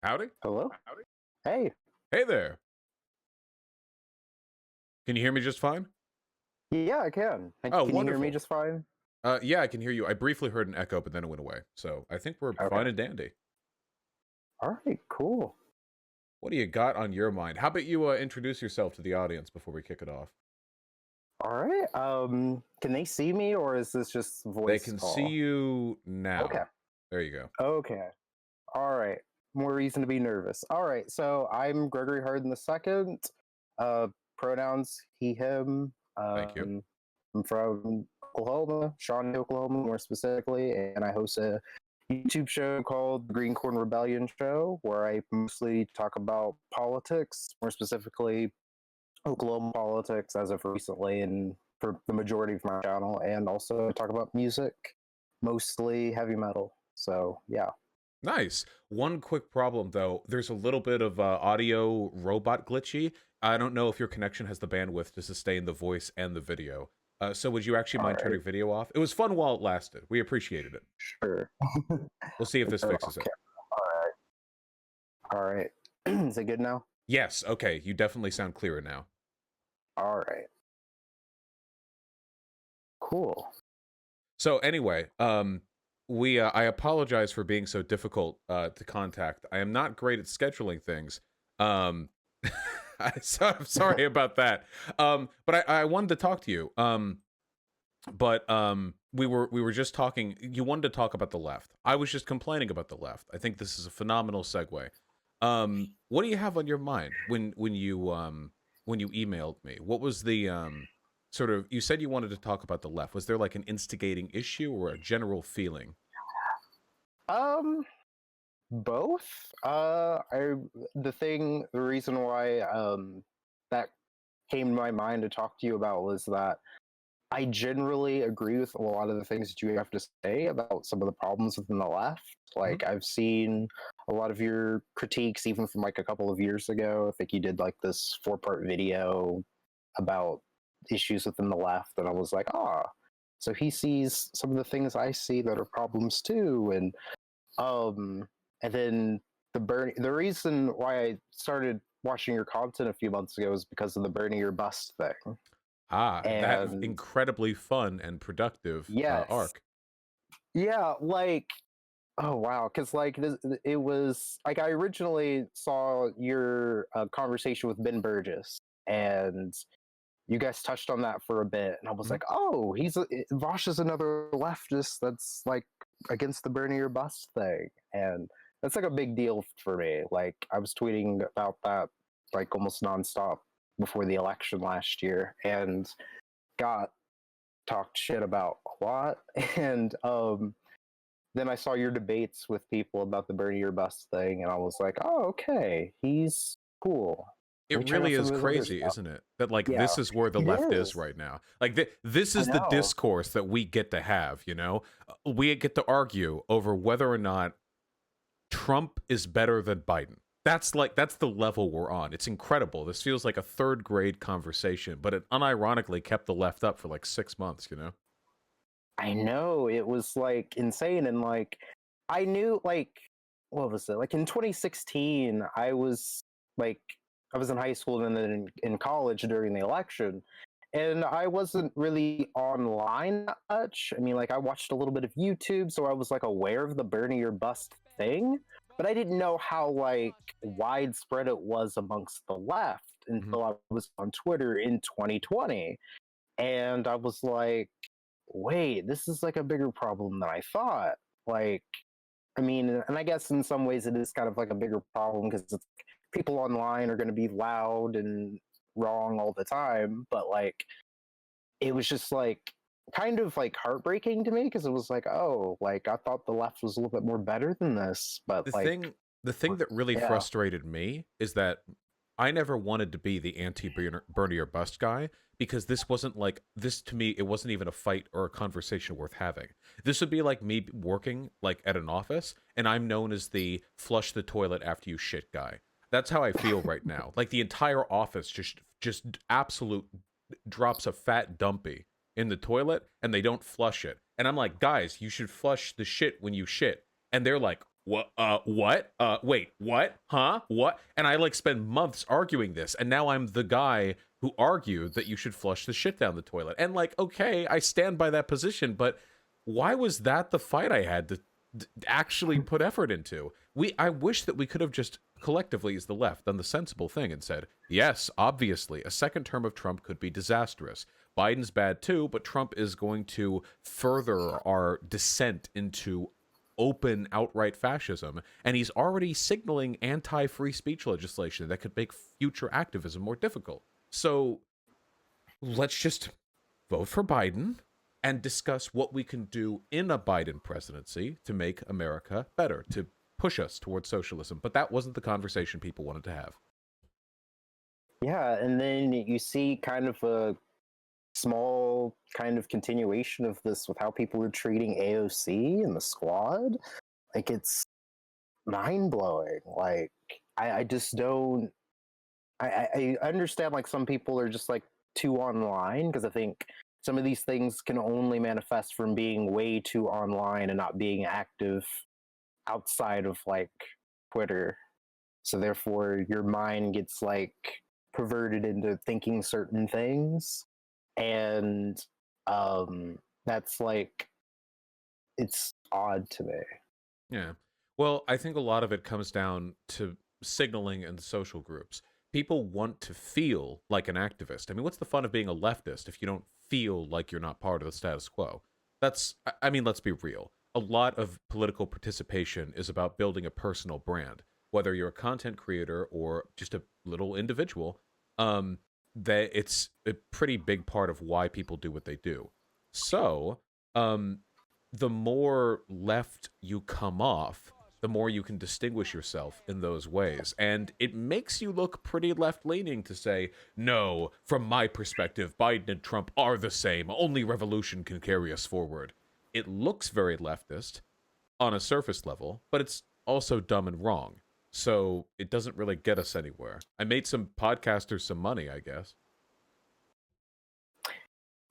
Howdy. Hello? Hey. Hey there. Can you hear me just fine? Yeah, I can. Oh, Can you hear me wonderful. just fine? Yeah, I can hear you. I briefly heard an echo, but then it went away. So I think we're Okay. fine and dandy. All right, cool. What do you got on your mind? How about you introduce yourself to the audience before we kick it off? All right. Can they see me or is this just voice They can call? see you now. Okay. There you go. Okay. All right. More reason to be nervous. All right. So I'm Gregory Hardin II. Pronouns he, him. Thank you. I'm from Oklahoma, Shawnee, Oklahoma, more specifically, and I host a YouTube show called The Green Corn Rebellion Show, where I mostly talk about politics, more specifically Oklahoma politics as of recently, and for the majority of my channel, and also talk about music, mostly heavy metal. So yeah. Nice. One quick problem, though. There's a little bit of audio robot glitchy. I don't know if your connection has the bandwidth to sustain the voice and the video. So would you actually mind turning video off? It was fun while it lasted. We appreciated it. Sure. We'll see if this fixes it. All right. Is it good now? Yes. Okay. You definitely sound clearer now. All right. Cool. So anyway, I apologize for being so difficult to contact. I am not great at scheduling things. I'm sorry about that. But I wanted to talk to you. We were just talking. You wanted to talk about the left. I was just complaining about the left. I think this is a phenomenal segue. What do you have on your mind when you emailed me? What was the sort of, you said you wanted to talk about the left. Was there like an instigating issue or a general feeling? Both. The reason why that came to my mind to talk to you about was that I generally agree with a lot of the things that you have to say about some of the problems within the left. Like, I've seen a lot of your critiques, even from like a couple of years ago. I think you did like this 4-part video about issues within the left, and I was like, so he sees some of the things I see that are problems too. And then the reason why I started watching your content a few months ago was because of the Bernie or Bust thing. That incredibly fun and productive arc. Yeah, like, oh wow, because like it was like I originally saw your conversation with Ben Burgess, and you guys touched on that for a bit, and I was like, oh, Vaush is another leftist that's like against the Bernie or Bust thing, and that's like a big deal for me. Like, I was tweeting about that like almost nonstop before the election last year, and got talked shit about a lot. And then I saw your debates with people about the Bernie or Bust thing, and I was like, oh, okay, he's cool. It really is crazy, isn't it? That like this is where the left is right now. Like this is the discourse that we get to have, you know? We get to argue over whether or not Trump is better than Biden. That's the level we're on. It's incredible. This feels like a third grade conversation, but it unironically kept the left up for like 6 months, you know? I know, it was like insane. And like, I knew, like, what was it? Like in 2016, I was in high school and then in college during the election, and I wasn't really online that much. I mean, like, I watched a little bit of YouTube, so I was like aware of the Bernie or Bust thing, but I didn't know how like widespread it was amongst the left until I was on Twitter in 2020. And I was like, wait, this is like a bigger problem than I thought. Like, I mean, and I guess in some ways it is kind of like a bigger problem because it's people online are going to be loud and wrong all the time. But like, it was just like kind of like heartbreaking to me because it was like, oh, like I thought the left was a little bit more better than this. But the thing that really frustrated me is that I never wanted to be the anti-Bernie or Bust guy, because this wasn't like, this to me, it wasn't even a fight or a conversation worth having. This would be like me working like at an office, and I'm known as the flush the toilet after you shit guy. That's how I feel right now. Like the entire office just absolute drops a fat dumpy in the toilet, and they don't flush it. And I'm like, guys, you should flush the shit when you shit. And they're like, what? Wait, what? Huh? What? And I like spend months arguing this. And now I'm the guy who argued that you should flush the shit down the toilet. And like, okay, I stand by that position, but why was that the fight I had to actually put effort into? I wish that we could have just collectively, as the left, done the sensible thing and said, yes, obviously, a second term of Trump could be disastrous. Biden's bad too, but Trump is going to further our descent into open, outright fascism, and he's already signaling anti-free speech legislation that could make future activism more difficult. So let's just vote for Biden and discuss what we can do in a Biden presidency to make America better, to push us towards socialism. But that wasn't the conversation people wanted to have. Yeah, and then you see kind of a small kind of continuation of this with how people are treating AOC and the squad. Like, it's mind-blowing. Like, I just don't... I understand, like, some people are just, like, too online, because I think some of these things can only manifest from being way too online and not being active outside of, like, Twitter. So therefore, your mind gets, like, perverted into thinking certain things. And that's, like, it's odd to me. Yeah. Well, I think a lot of it comes down to signaling in the social groups. People want to feel like an activist. I mean, what's the fun of being a leftist if you don't feel like you're not part of the status quo? I mean, let's be real. A lot of political participation is about building a personal brand, whether you're a content creator or just a little individual. That it's a pretty big part of why people do what they do. So, the more left you come off, the more you can distinguish yourself in those ways. And it makes you look pretty left-leaning to say, no, from my perspective, Biden and Trump are the same. Only revolution can carry us forward. It looks very leftist on a surface level, but it's also dumb and wrong. So it doesn't really get us anywhere. I made some podcasters some money, I guess.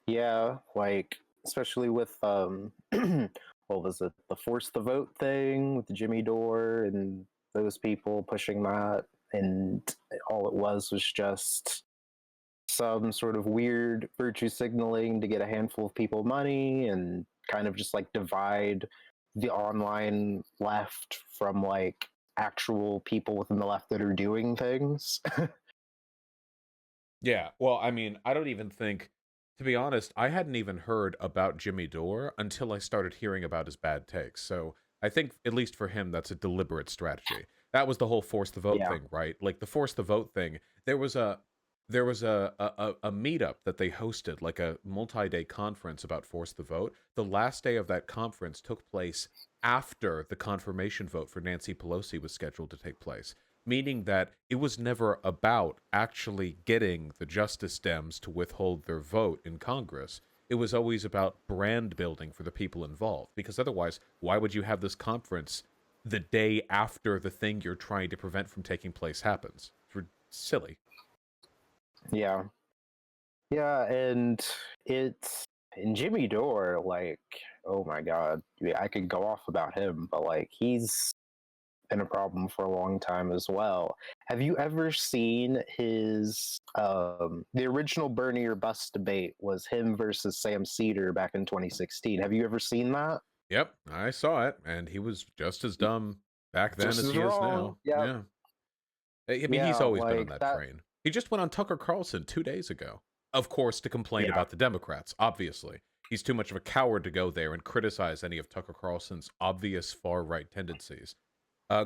Yeah, like, especially with what was it, the Force the Vote thing with Jimmy Dore and those people pushing that, and all it was just some sort of weird virtue signaling to get a handful of people money and kind of just like divide the online left from like actual people within the left that are doing things. Yeah, well, I mean, I don't even think, to be honest, I hadn't even heard about Jimmy Dore until I started hearing about his bad takes. So I think, at least for him, that's a deliberate strategy. That was the whole force the vote thing, right? Like the force the vote thing. There was a meetup that they hosted, like a multi-day conference about force the vote. The last day of that conference took place after the confirmation vote for Nancy Pelosi was scheduled to take place, meaning that it was never about actually getting the Justice Dems to withhold their vote in Congress. It was always about brand building for the people involved, because otherwise, why would you have this conference the day after the thing you're trying to prevent from taking place happens? It's silly. Yeah. Yeah, and it's and Jimmy Dore, like, oh my God, I could go off about him, but like he's been a problem for a long time as well. Have you ever seen his the original Bernie or Bust debate was him versus Sam Cedar back in 2016? Have you ever seen that? Yep, I saw it, and he was just as dumb back then Just as as he is wrong. now. Yeah. Yeah. I mean, Yeah, he's always been on like that that. train. He just went on Tucker Carlson 2 days ago, of course, to complain Yeah. about the Democrats, obviously. He's too much of a coward to go there and criticize any of Tucker Carlson's obvious far-right tendencies.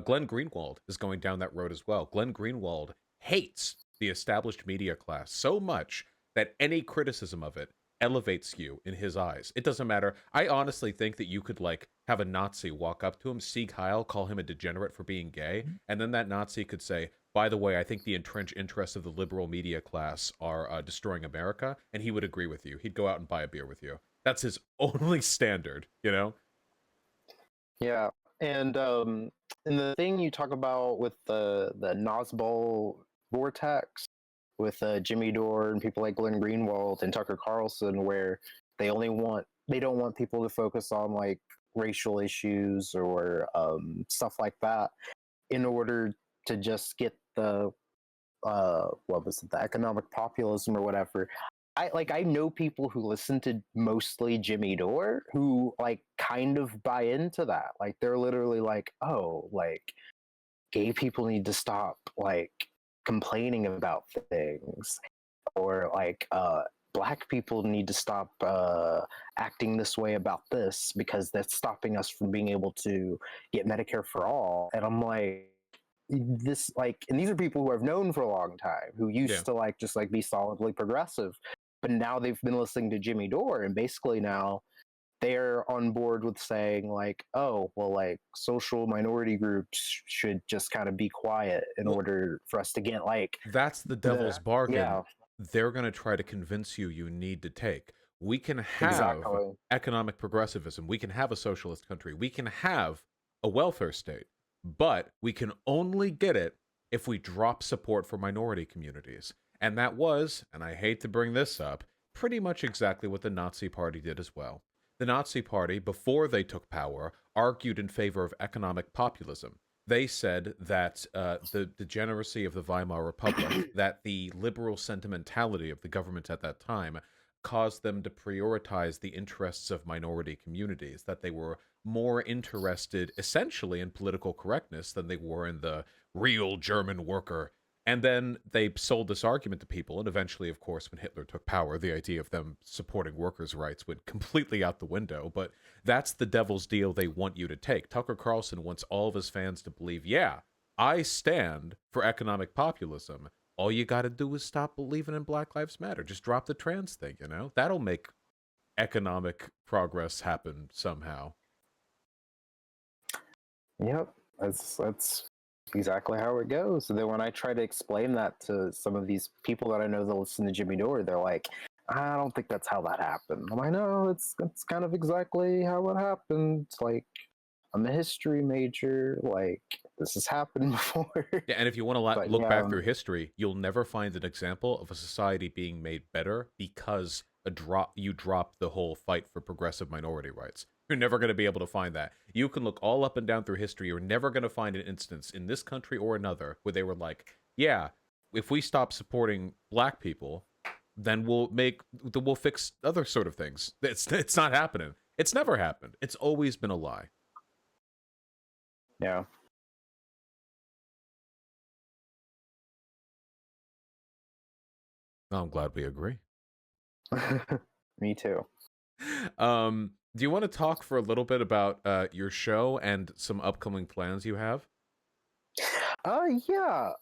Glenn Greenwald is going down that road as well. Glenn Greenwald hates the established media class so much that any criticism of it elevates you in his eyes. It doesn't matter. I honestly think that you could like have a Nazi walk up to him, Sieg Heil, call him a degenerate for being gay, and then that Nazi could say, by the way, I think the entrenched interests of the liberal media class are destroying America, and he would agree with you. He'd go out and buy a beer with you. That's his only standard, you know? Yeah, and the thing you talk about with the Nosball vortex with Jimmy Dore and people like Glenn Greenwald and Tucker Carlson, where They don't want people to focus on like racial issues or stuff like that in order to just get the what was it, the economic populism or whatever. I know people who listen to mostly Jimmy Dore who like kind of buy into that. Like they're literally like, oh, like gay people need to stop like complaining about things, or like black people need to stop acting this way about this because that's stopping us from being able to get Medicare for all. And I'm like, this like, and these are people who I've known for a long time who used to like just like be solidly progressive, but now they've been listening to Jimmy Dore, and basically now they're on board with saying like, oh well, like social minority groups should just kind of be quiet in order for us to get like that's the devil's bargain. Yeah, they're going to try to convince you need to take. We can have economic progressivism, we can have a socialist country, we can have a welfare state, but we can only get it if we drop support for minority communities. And that was, and I hate to bring this up, pretty much exactly what the Nazi Party did as well. The Nazi Party, before they took power, argued in favor of economic populism. They said that the degeneracy of the Weimar Republic, that the liberal sentimentality of the government at that time caused them to prioritize the interests of minority communities, that they were more interested essentially in political correctness than they were in the real German worker. And then they sold this argument to people, and eventually, of course, when Hitler took power, the idea of them supporting workers' rights went completely out the window. But that's the devil's deal they want you to take. Tucker Carlson wants all of his fans to believe, yeah, I stand for economic populism. All you got to do is stop believing in Black Lives Matter. Just drop the trans thing, you know? That'll make economic progress happen somehow. Yep, that's exactly how it goes. And then when I try to explain that to some of these people that I know that listen to Jimmy Dore, they're like, I don't think that's how that happened. I'm like, no, it's kind of exactly how it happened. It's like, I'm a history major. Like, this has happened before. Yeah, and if you want to look back through history, you'll never find an example of a society being made better because you dropped the whole fight for progressive minority rights. You're never going to be able to find that. You can look all up and down through history. You're never going to find an instance in this country or another where they were like, yeah, if we stop supporting black people, then we'll fix other sort of things. It's not happening. It's never happened. It's always been a lie. Yeah. I'm glad we agree. Me too. Do you want to talk for a little bit about your show and some upcoming plans you have? Yeah.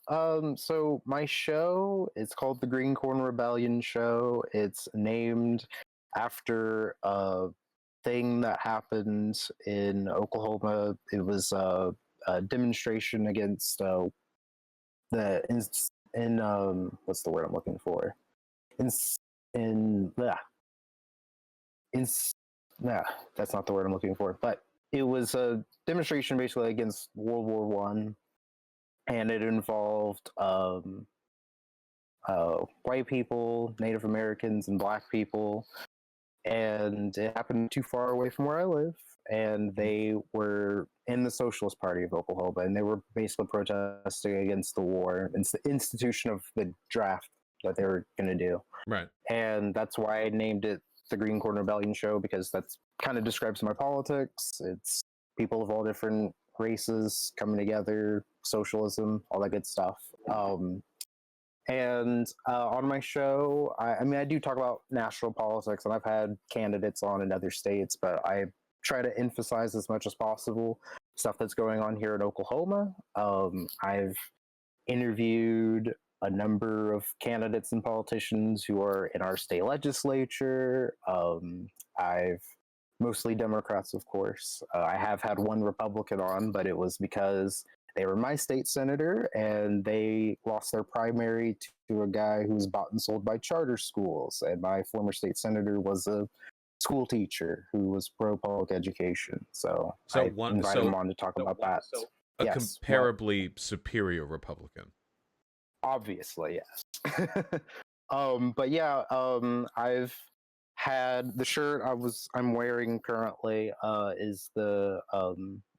So my show is called The Green Corn Rebellion Show. It's named after a thing that happened in Oklahoma. It was a demonstration against what's the word I'm looking for? That's not the word I'm looking for. But it was a demonstration basically against World War One, and it involved white people, Native Americans, and Black people. And it happened too far away from where I live. And they were in the Socialist Party of Oklahoma, and they were basically protesting against the war. It's the institution of the draft that they were going to do. Right. And that's why I named it The Green Corn Rebellion Show, because that's kind of describes my politics. It's people of all different races coming together, socialism, all that good stuff. And on my show, I do talk about national politics, and I've had candidates on in other states, but I try to emphasize as much as possible stuff that's going on here in Oklahoma. I've interviewed a number of candidates and politicians who are in our state legislature. I've mostly Democrats, of course. I have had one Republican on, but it was because they were my state senator, and they lost their primary to a guy who was bought and sold by charter schools. And my former state senator was a school teacher who was pro public education. So I invited him on to talk about that. A comparably superior Republican. Obviously, yes. But yeah, I've had the shirt I'm wearing currently is the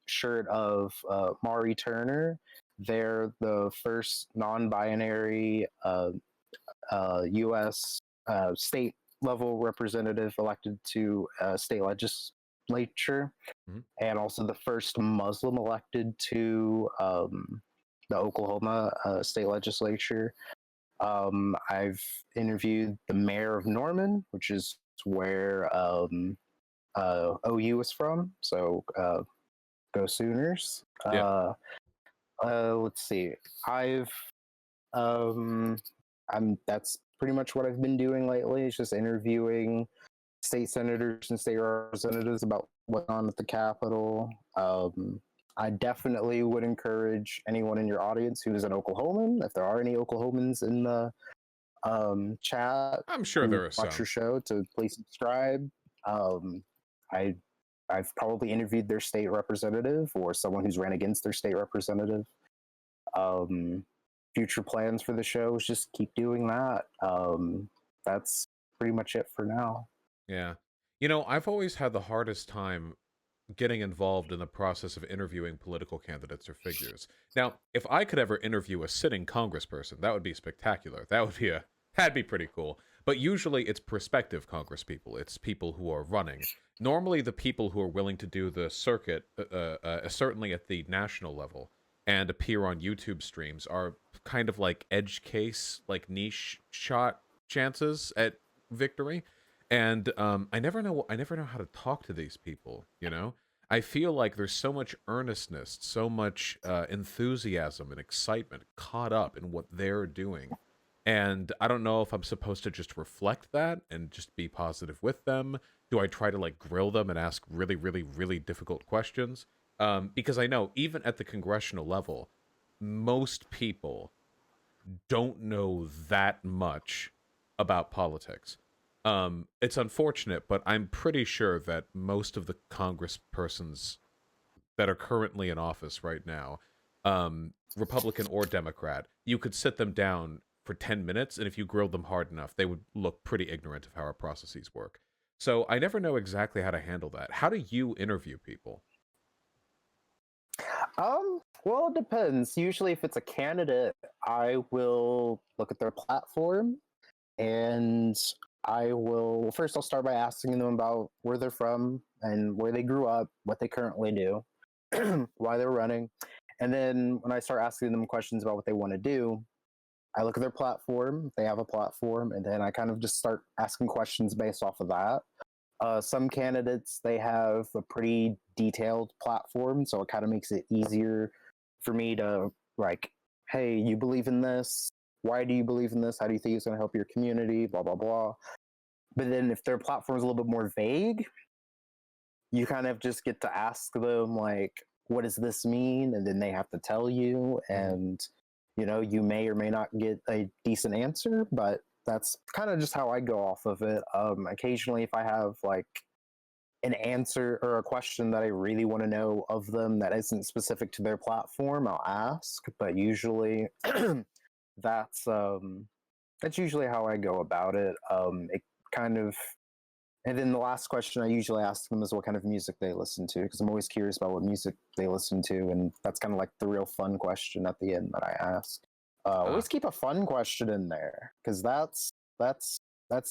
shirt of Mari Turner. They're the first non-binary U.S. State level representative elected to state legislature, mm-hmm. and also the first Muslim elected to the Oklahoma state legislature. I've interviewed the mayor of Norman, which is where OU is from. So go Sooners. Yeah. Let's see. I've that's pretty much what I've been doing lately. Is just interviewing state senators and state representatives about what's on at the Capitol. I definitely would encourage anyone in your audience who is an Oklahoman, if there are any Oklahomans in the chat, I'm sure there are watch some. your show, to please subscribe. I've probably interviewed their state representative or someone who's ran against their state representative. Future plans for the show is just keep doing that. That's pretty much it for now. Yeah. You know, I've always had the hardest time getting involved in the process of interviewing political candidates or figures. Now, if I could ever interview a sitting congressperson, that would be spectacular. That'd be pretty cool. But usually it's prospective congresspeople. It's people who are running. Normally the people who are willing to do the circuit, certainly at the national level, and appear on YouTube streams are kind of like edge case, like niche shot chances at victory. And I never know how to talk to these people, you know? I feel like there's so much earnestness, so much enthusiasm and excitement caught up in what they're doing. And I don't know if I'm supposed to just reflect that and just be positive with them. Do I try to like grill them and ask really, really, really difficult questions? Because I know even at the congressional level, most people don't know that much about politics. It's unfortunate, but I'm pretty sure that most of the congresspersons that are currently in office right now, Republican or Democrat, you could sit them down for 10 minutes, and if you grilled them hard enough, they would look pretty ignorant of how our processes work. So I never know exactly how to handle that. How do you interview people? Well, it depends. Usually, if it's a candidate, I will look at their platform, and I'll start by asking them about where they're from and where they grew up, what they currently do, why they're running. And then when I start asking them questions about what they want to do, I look at their platform, they have a platform, and then I kind of just start asking questions based off of that. Some candidates, they have a pretty detailed platform, so it kind of makes it easier for me to, like, hey, you believe in this? Why do you believe in this? How do you think it's going to help your community? Blah, blah, blah. But then if their platform is a little bit more vague, you kind of just get to ask them, like, what does this mean? And then they have to tell you. And, you know, you may or may not get a decent answer, but that's kind of just how I go off of it. Occasionally, if I have like an answer or a question that I really want to know of them that isn't specific to their platform, I'll ask. But usually, that's usually how I go about it. It kind of, and then the last question I usually ask them is what kind of music they listen to, because I'm always curious about what music they listen to, and that's kind of like the real fun question at the end that I ask. Always keep a fun question in there, because that's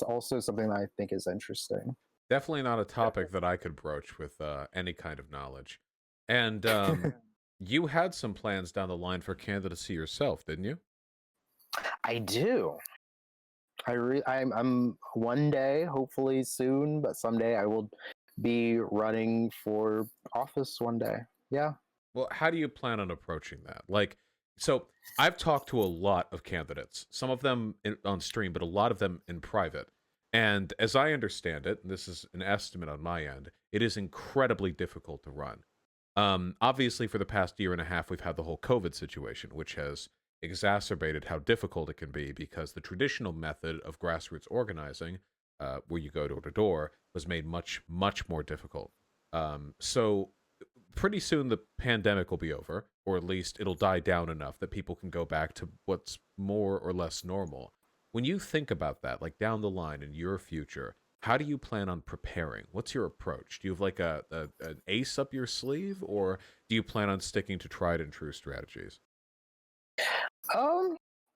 also something that I think is interesting. Definitely not a topic that I could broach with any kind of knowledge. And you had some plans down the line for candidacy yourself, didn't you? I do. I'm one day, hopefully soon, but someday I will be running for office one day. Yeah. Well, how do you plan on approaching that? Like, so I've talked to a lot of candidates, some of them on stream, but a lot of them in private. And as I understand it, and this is an estimate on my end, it is incredibly difficult to run. Obviously, for the past year and a half, we've had the whole COVID situation, which has exacerbated how difficult it can be because the traditional method of grassroots organizing, where you go door to door, was made much, much more difficult. So pretty soon the pandemic will be over, or at least it'll die down enough that people can go back to what's more or less normal. When you think about that, like down the line in your future, how do you plan on preparing? What's your approach? Do you have like an ace up your sleeve, or do you plan on sticking to tried and true strategies?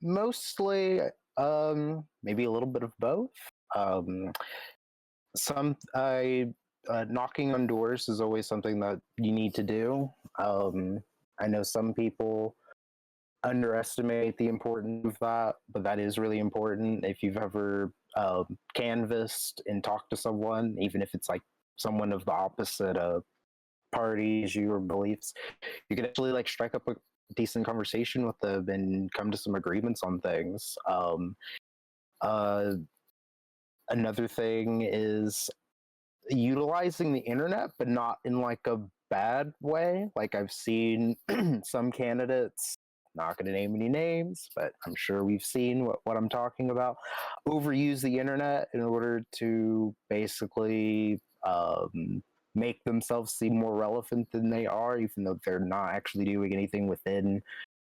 Mostly, maybe a little bit of both. Um, some I Knocking on doors is always something that you need to do. I know some people underestimate the importance of that, but that is really important. If you've ever canvassed and talked to someone, even if it's like someone of the opposite parties, your beliefs, you can actually like strike up a decent conversation with them and come to some agreements on things. Uh, Another thing is utilizing the internet, but not in like a bad way. Like I've seen some candidates, not going to name any names, but I'm sure we've seen what I'm talking about, overuse the internet in order to basically make themselves seem more relevant than they are, even though they're not actually doing anything within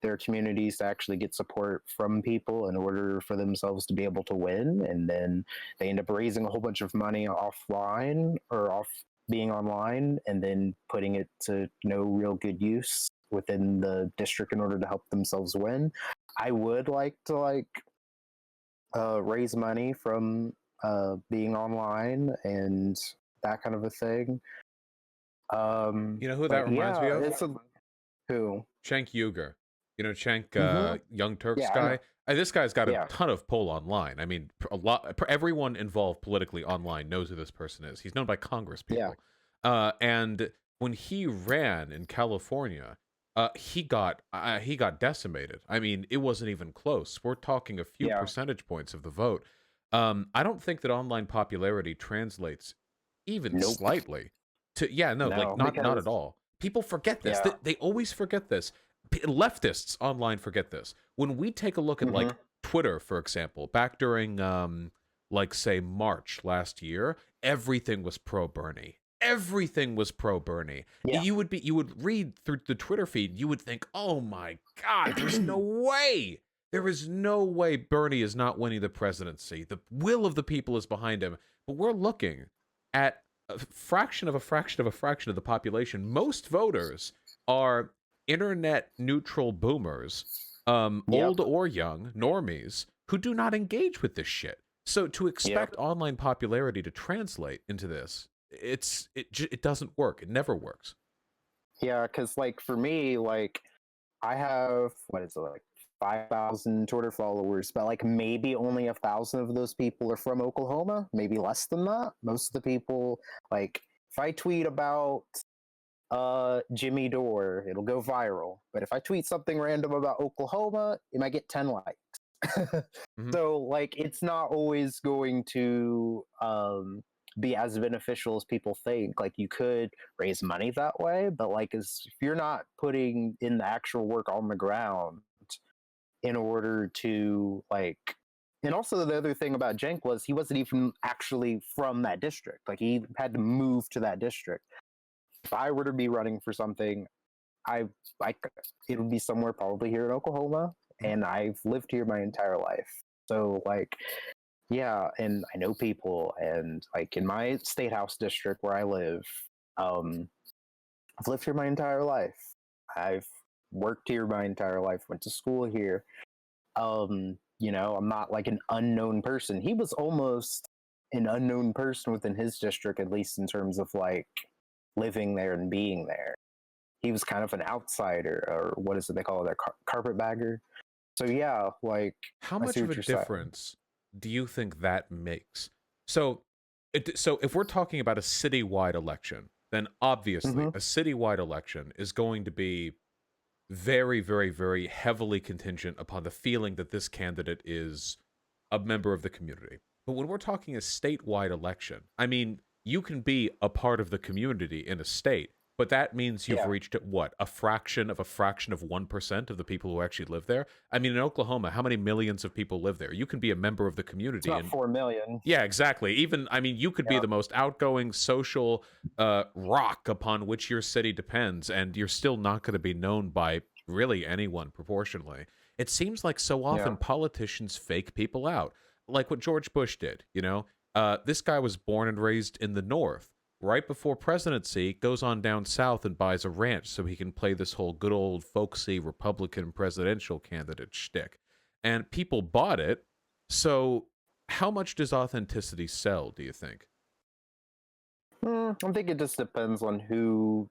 their communities to actually get support from people in order for themselves to be able to win. And then they end up raising a whole bunch of money offline or off being online and then putting it to no real good use within the district in order to help themselves win. I would like to raise money from being online and that kind of a thing. You know who that reminds me of? Who? Cenk Uygur. You know, Cenk, Young Turks Yeah, guy. This guy's got a ton of pull online. I mean, everyone involved politically online knows who this person is. He's known by Congress people. And when he ran in California, he got decimated. I mean, it wasn't even close. We're talking a few percentage points of the vote. I don't think that online popularity translates even slightly to not at all. People forget this. They always forget this. Leftists online forget this. When we take a look at like Twitter, for example, back during like say March last year, everything was pro Bernie. Everything was pro Bernie. You would read through the Twitter feed, you would think, "Oh my God, there's no way. There is no way Bernie is not winning the presidency. The will of the people is behind him." But we're looking at a fraction of a fraction of a fraction of the population. Most voters are internet neutral boomers, old or young, normies, who do not engage with this shit. So to expect online popularity to translate into this, it doesn't work. It never works. Yeah, because like for me, like I have what is it, like 5,000 Twitter followers, but like maybe only 1,000 of those people are from Oklahoma, maybe less than that. Most of the people, like if I tweet about Jimmy Dore, it'll go viral. But if I tweet something random about Oklahoma, it might get 10 likes. So like it's not always going to be as beneficial as people think. Like you could raise money that way, but like if you're not putting in the actual work on the ground in order to like, and also the other thing about Cenk was he wasn't even actually from that district. Like he had to move to that district. If I were to be running for something, it would be somewhere probably here in Oklahoma, and I've lived here my entire life. So like, yeah, and I know people, and like in my state house district where I live, I've lived here my entire life. I've worked here my entire life, went to school here. You know, I'm not like an unknown person. He was almost an unknown person within his district, at least in terms of like living there and being there. He was kind of an outsider, or what is it they call it, a carpetbagger. So yeah, like how much of a difference do you think that makes? So if we're talking about a citywide election, then obviously a citywide election is going to be very, very, very heavily contingent upon the feeling that this candidate is a member of the community. But when we're talking a statewide election, I mean, you can be a part of the community in a state, but that means you've reached what? A fraction of 1% of the people who actually live there. I mean, in Oklahoma, how many millions of people live there? You can be a member of the community. It's about 4 million. Yeah, exactly. Even, I mean, you could be the most outgoing social rock upon which your city depends, and you're still not going to be known by really anyone proportionally. It seems like so often politicians fake people out, like what George Bush did, you know? This guy was born and raised in the North. Right before presidency, goes on down south and buys a ranch so he can play this whole good old folksy Republican presidential candidate shtick. And people bought it. So, how much does authenticity sell, do you think? I think it just depends on who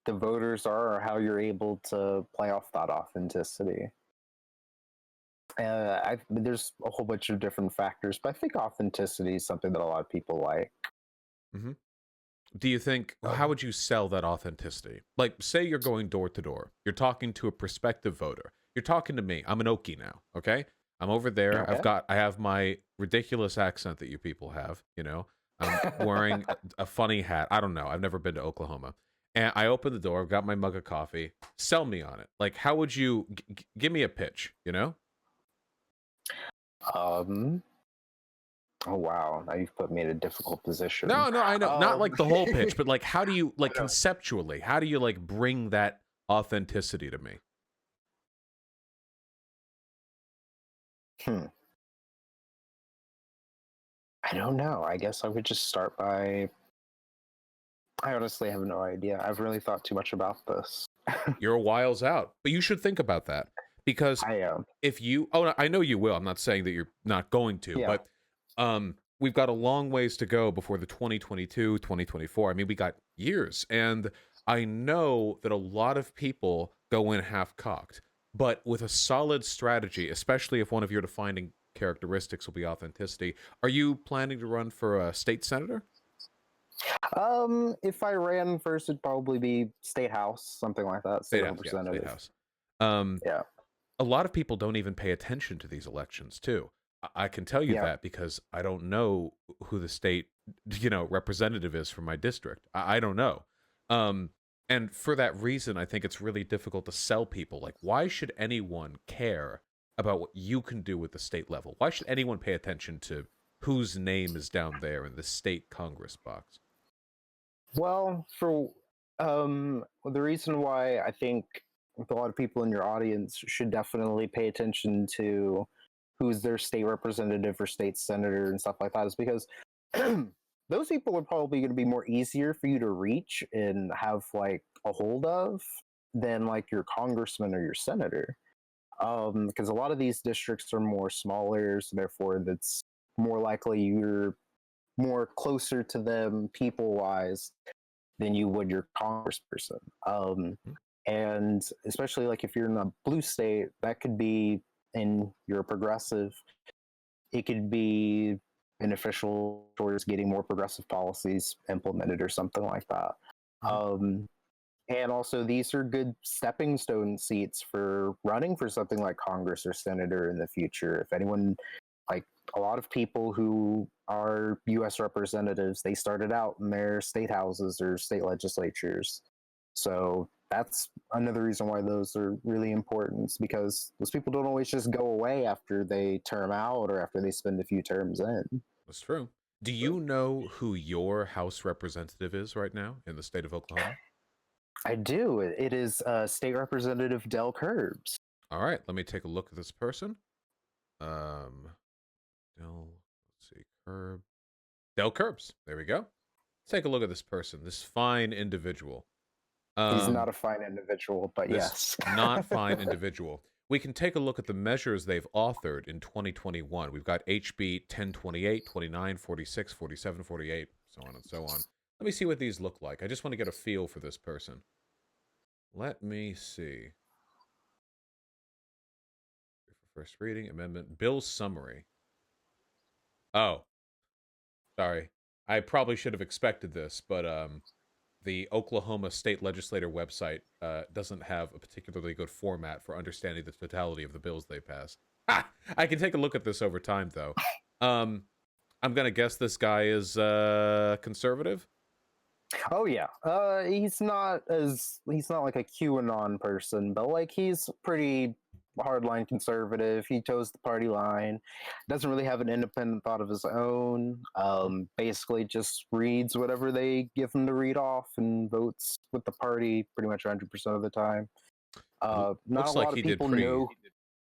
the voters are or how you're able to play off that authenticity. There's a whole bunch of different factors, but I think authenticity is something that a lot of people like. Mm-hmm. Do you think, how would you sell that authenticity? Like, say you're going door to door. You're talking to a prospective voter. You're talking to me. I'm an Okie now, okay? I'm over there. Okay. I have my ridiculous accent that you people have, you know? I'm wearing a funny hat. I don't know. I've never been to Oklahoma. And I open the door. I've got my mug of coffee. Sell me on it. Like, how would you, give me a pitch, you know? Oh wow, now you've put me in a difficult position. No, I know. Not like the whole pitch, but like how do you like conceptually, how do you like bring that authenticity to me? I don't know. I guess I would just start by I honestly have no idea. I've really thought too much about this. You're a whiles out, but you should think about that because I am. if you, oh, I know you will. I'm not saying that you're not going to, Yeah. but we've got a long ways to go before the 2022, 2024. I mean, we got years, and I know that a lot of people go in half-cocked, but with a solid strategy, especially if one of your defining characteristics will be authenticity. Are you planning to run for a state senator? If I ran first, it'd probably be state house, something like that. State representative. Yeah, state house. Yeah. A lot of people don't even pay attention to these elections too. I can tell you that because I don't know who the state, representative is for my district. I don't know. And for that reason, I think it's really difficult to sell people. Like, why should anyone care about what you can do with the state level? Why should anyone pay attention to whose name is down there in the state Congress box? Well, for the reason why I think a lot of people in your audience should definitely pay attention to who's their state representative or state senator and stuff like that is because those people are probably going to be more easier for you to reach and have like a hold of than like your congressman or your senator. Because a lot of these districts are more smaller, so therefore that's more likely you're more closer to them people wise than you would your congressperson. And especially like if you're in a blue state, that could be, and you're a progressive, it could be beneficial towards getting more progressive policies implemented or something like that. And also, these are good stepping stone seats for running for something like Congress or senator in the future. If anyone, like a lot of people who are U.S. representatives, they started out in their state houses or state legislatures. So that's another reason why those are really important, because those people don't always just go away after they term out or after they spend a few terms in. That's true. Do you know who your House representative is right now in the state of Oklahoma? I do. It is State Representative Del Curbs. All right, let me take a look at this person. Del, let's see, Del Curbs. There we go. Let's take a look at this person, this fine individual. He's not a fine individual, but yes. Not fine individual. We can take a look at the measures they've authored in 2021. We've got HB 1028, 29, 46, 47, 48, so on and so on. Let me see what these look like. I just want to get a feel for this person. Let me see. First reading, amendment, bill summary. Oh, sorry. I probably should have expected this, but the Oklahoma State Legislature website doesn't have a particularly good format for understanding the totality of the bills they pass. I can take a look at this over time, though. I'm going to guess this guy is conservative. Oh yeah, he's not like a QAnon person, but like he's pretty hardline conservative. He toes the party line, doesn't really have an independent thought of his own. Basically just reads whatever they give him to read off and votes with the party pretty much 100% of the time. Not Looks a lot like of he people did pretty know.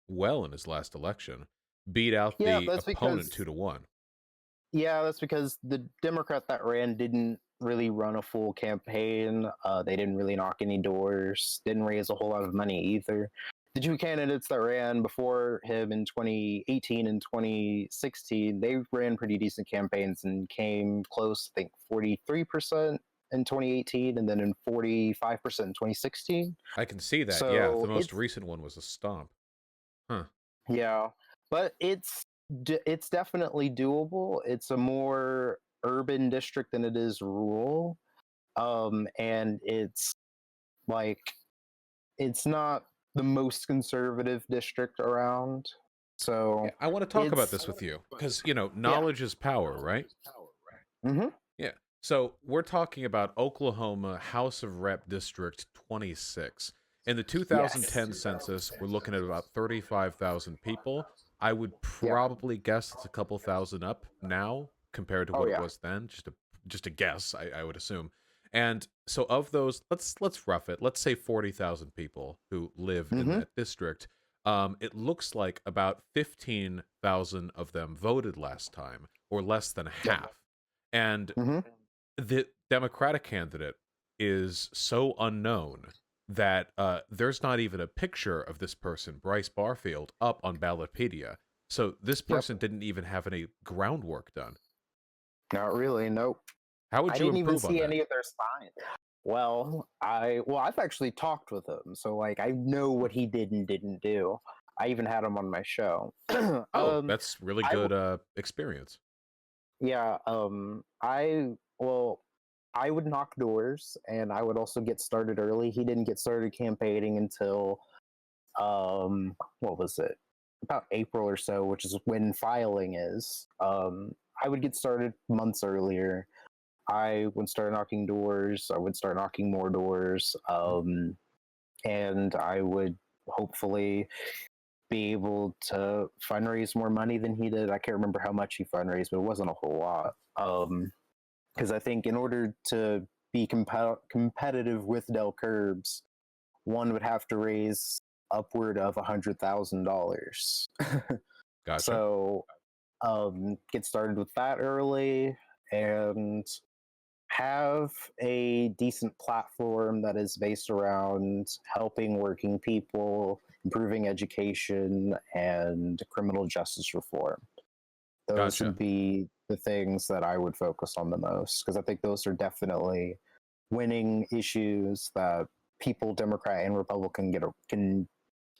well in his last election. Beat out the opponent because 2-1. Yeah, that's because the Democrat that ran didn't really run a full campaign. They didn't really knock any doors, didn't raise a whole lot of money either. The two candidates that ran before him in 2018 and 2016, they ran pretty decent campaigns and came close, I think 43% in 2018 and then in 45% in 2016. I can see that. Yeah, the So most it's, recent one was a stomp. Huh. yeah, but it's definitely doable. It's a more urban district than it is rural. And it's like it's not the most conservative district around. Yeah, So I want to talk about it's this with you because, yeah. knowledge is power, right? Mm-hmm. Yeah. So we're talking about Oklahoma House of Rep District 26. In the Yes. 2010 census, we're looking at about 35,000 people. I would Yeah. probably guess it's a couple thousand up now compared to Oh what it yeah. was then. Just a guess, I would assume. And so of those, let's rough it. Let's say 40,000 people who live in Mm-hmm. that district. It looks like about 15,000 of them voted last time, or less than Yep. half. And Mm-hmm. the Democratic candidate is so unknown that there's not even a picture of this person, Bryce Barfield, up on Ballotpedia. So this Yep. person didn't even have any groundwork done. Not really. Nope. How I would you didn't even improve on see that? any of their signs. I've actually talked with him, so like I know what he did and didn't do. I even had him on my show. Oh, that's really I good experience. Yeah, I would knock doors and I would also get started early. He didn't get started campaigning until what was it? About April or so, which is when filing is. I would get started months earlier. I would start knocking doors. I would start knocking more doors. And I would hopefully be able to fundraise more money than he did. I can't remember how much he fundraised, but it wasn't a whole lot. Because I think in order to be competitive with Del Curbs, one would have to raise upward of $100,000. Gotcha. So get started with that early and have a decent platform that is based around helping working people, improving education, and criminal justice reform. Those Gotcha. would be the things that I would focus on the most because I think those are definitely winning issues that people, Democrat and Republican, get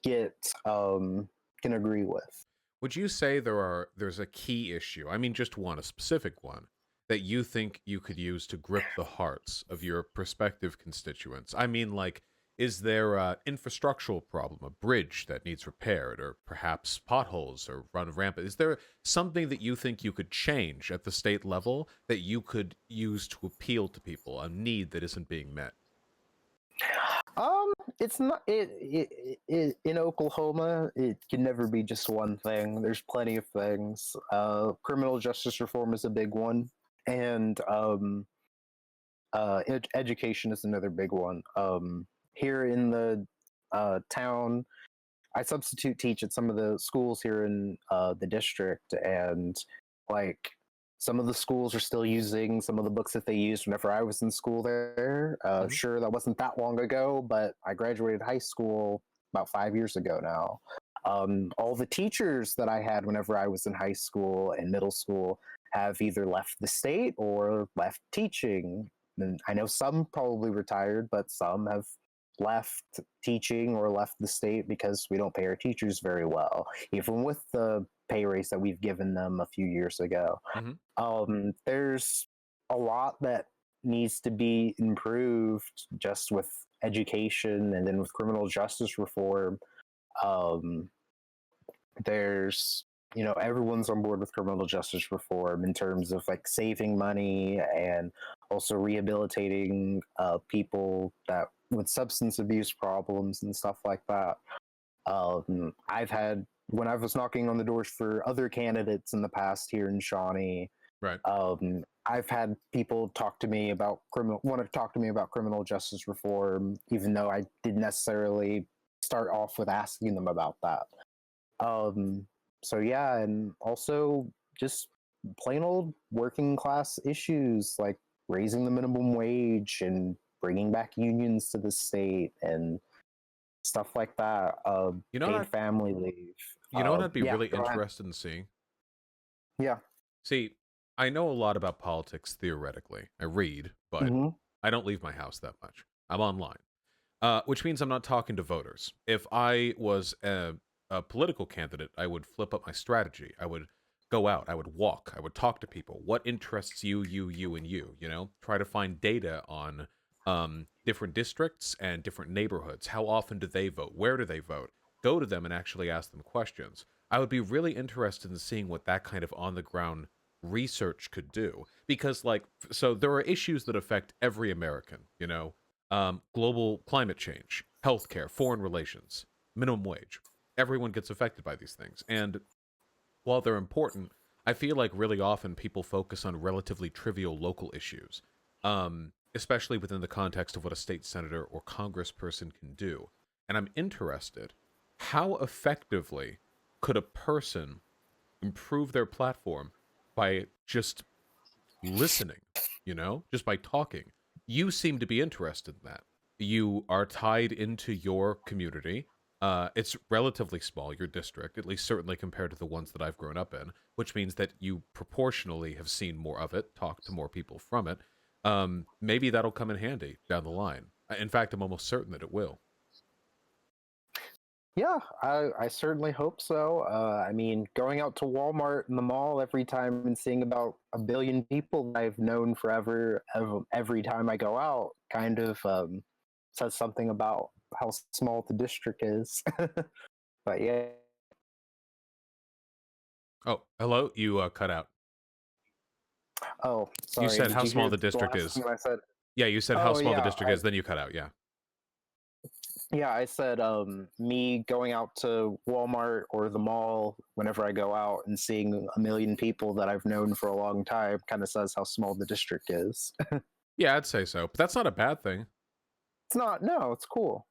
can agree with. Would you say there's a key issue? I mean, just one, a specific one that you think you could use to grip the hearts of your prospective constituents? I mean, like, is there a infrastructural problem, a bridge that needs repaired, or perhaps potholes or run rampant? Is there something that you think you could change at the state level that you could use to appeal to people, a need that isn't being met? It's not in Oklahoma. It can never be just one thing. There's plenty of things. Criminal justice reform is a big one, and education is another big one. Here in the town, I substitute teach at some of the schools here in the district, and like some of the schools are still using some of the books that they used whenever I was in school there. Hmm. Sure, that wasn't that long ago, but I graduated high school about 5 years ago now. All the teachers that I had whenever I was in high school and middle school have either left the state or left teaching. And I know some probably retired, but some have left teaching or left the state because we don't pay our teachers very well, even with the pay raise that we've given them a few years ago. Hmm. There's a lot that needs to be improved just with education and then with criminal justice reform. Um, there's everyone's on board with criminal justice reform in terms of like saving money and also rehabilitating people that with substance abuse problems and stuff like that. I've had when I was knocking on the doors for other candidates in the past here in Shawnee. Right. I've had people want to talk to me about criminal justice reform, even though I didn't necessarily start off with asking them about that. So yeah, and also just plain old working class issues like raising the minimum wage and bringing back unions to the state and stuff like that. You know Paid what? family leave. You know what I'd be Yeah, really go ahead. interested in seeing? Yeah. See, I know a lot about politics theoretically. I read, but Hmm. I don't leave my house that much. I'm online, which means I'm not talking to voters. If I was a political candidate, I would flip up my strategy. I would go out. I would walk. I would talk to people. What interests you, you, and you? You know, try to find data on different districts and different neighborhoods. How often do they vote? Where do they vote? Go to them and actually ask them questions. I would be really interested in seeing what that kind of on the ground research could do, because like, so there are issues that affect every American, you know, global climate change, healthcare, foreign relations, minimum wage. Everyone gets affected by these things, and while they're important, I feel like really often people focus on relatively trivial local issues, especially within the context of what a state senator or congressperson can do. And I'm interested, how effectively could a person improve their platform by just listening, you know, just by talking? You seem to be interested in that. You are tied into your community. It's relatively small, your district, at least certainly compared to the ones that I've grown up in, which means that you proportionally have seen more of it, talked to more people from it. Maybe that'll come in handy down the line. In fact, I'm almost certain that it will. Yeah, I certainly hope so. I mean, going out to Walmart in the mall every time and seeing about a billion people that I've known forever every time I go out kind of says something about how small the district is. But yeah. Oh, hello? You cut out. Oh, You sorry. said Did how you small hear the the district last is. thing I said? Yeah, you said how Oh small the yeah, district is, then you cut out, yeah. yeah. I said me going out to Walmart or the mall whenever I go out and seeing a million people that I've known for a long time kind of says how small the district is. Yeah, I'd say so. But that's not a bad thing. It's not. No, it's cool.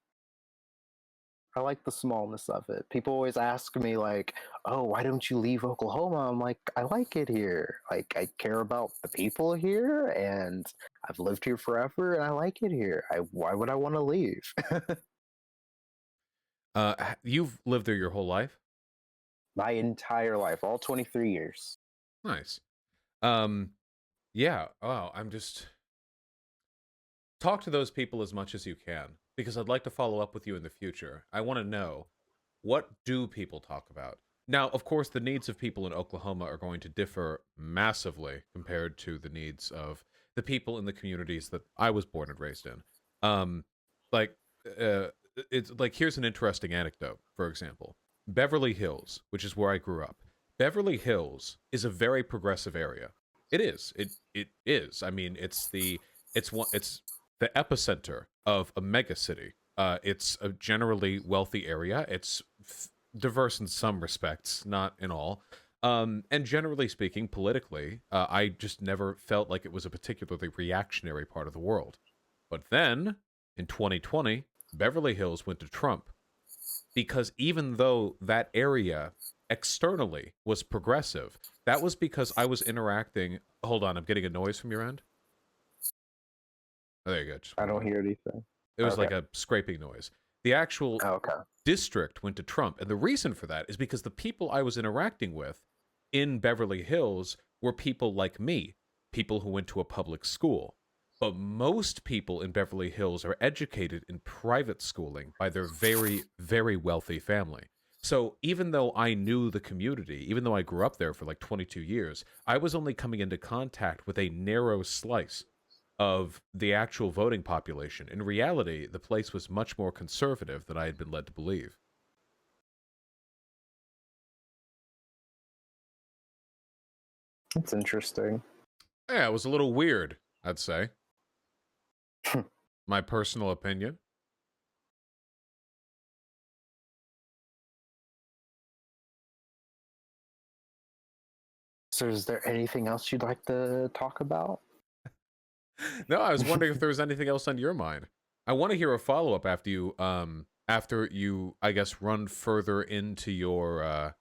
I like the smallness of it. People always ask me like, "Oh, why don't you leave Oklahoma?" I'm like, "I like it here. Like, I care about the people here, and I've lived here forever, and I like it here. Why would I want to leave?" You've lived there your whole life? My entire life, all 23 years. Nice. Um, yeah. Wow. I'm just talk to those people as much as you can, because I'd like to follow up with you in the future. I want to know, what do people talk about? Now, of course, the needs of people in Oklahoma are going to differ massively compared to the needs of the people in the communities that I was born and raised in. Um, like, uh, it's like, here's an interesting anecdote, for example. Beverly Hills, which is where I grew up. Beverly Hills is a very progressive area. It is. It is. I mean, it's the epicenter of a mega city. It's a generally wealthy area. It's diverse in some respects, not in all. And generally speaking, politically, I just never felt like it was a particularly reactionary part of the world. But then, in 2020, Beverly Hills went to Trump, because even though that area externally was progressive, that was because I was interacting. Hold on, I'm getting a noise from your end. Oh, there you go. Just I one don't moment. hear anything. It was Okay. like a scraping noise. The actual Okay. district went to Trump. And the reason for that is because the people I was interacting with in Beverly Hills were people like me, people who went to a public school. But most people in Beverly Hills are educated in private schooling by their very, very wealthy family. So even though I knew the community, even though I grew up there for like 22 years, I was only coming into contact with a narrow slice of the actual voting population. In reality, the place was much more conservative than I had been led to believe. It's interesting. Yeah, it was a little weird, I'd say. My personal opinion. So, is there anything else you'd like to talk about? No, I was wondering if there was anything else on your mind. I want to hear a follow-up after you, I guess, run further into your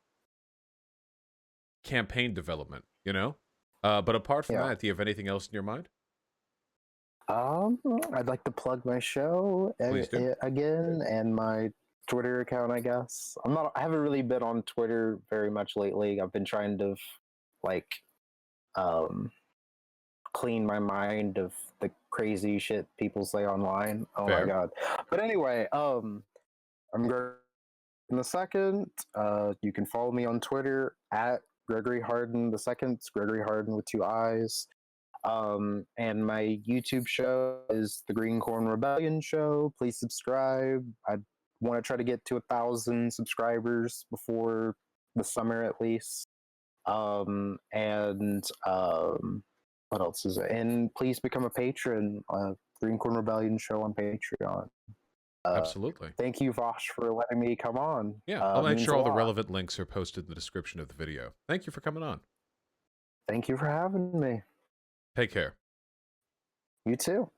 campaign development. you know? But apart from Yeah. that, do you have anything else in your mind? I'd like to plug my show Please do. again and my Twitter account, I guess. I haven't really been on Twitter very much lately. I've been trying to like um clean my mind of the crazy shit people say online. Oh my Fair. god. But anyway, I'm Gregory the second. You can follow me on Twitter at Gregory Hardin the second. It's Gregory Hardin with 2 eyes. And my YouTube show is the Green Corn Rebellion Show. Please subscribe. I want to try to get to 1,000 subscribers before the summer at least. And what else is it? And please become a patron of Green Corn Rebellion Show on Patreon. Absolutely. Thank you, Vaush, for letting me come on. Yeah, I'll make Means sure a all the lot. relevant links are posted in the description of the video. Thank you for coming on. Thank you for having me. Take care. You too.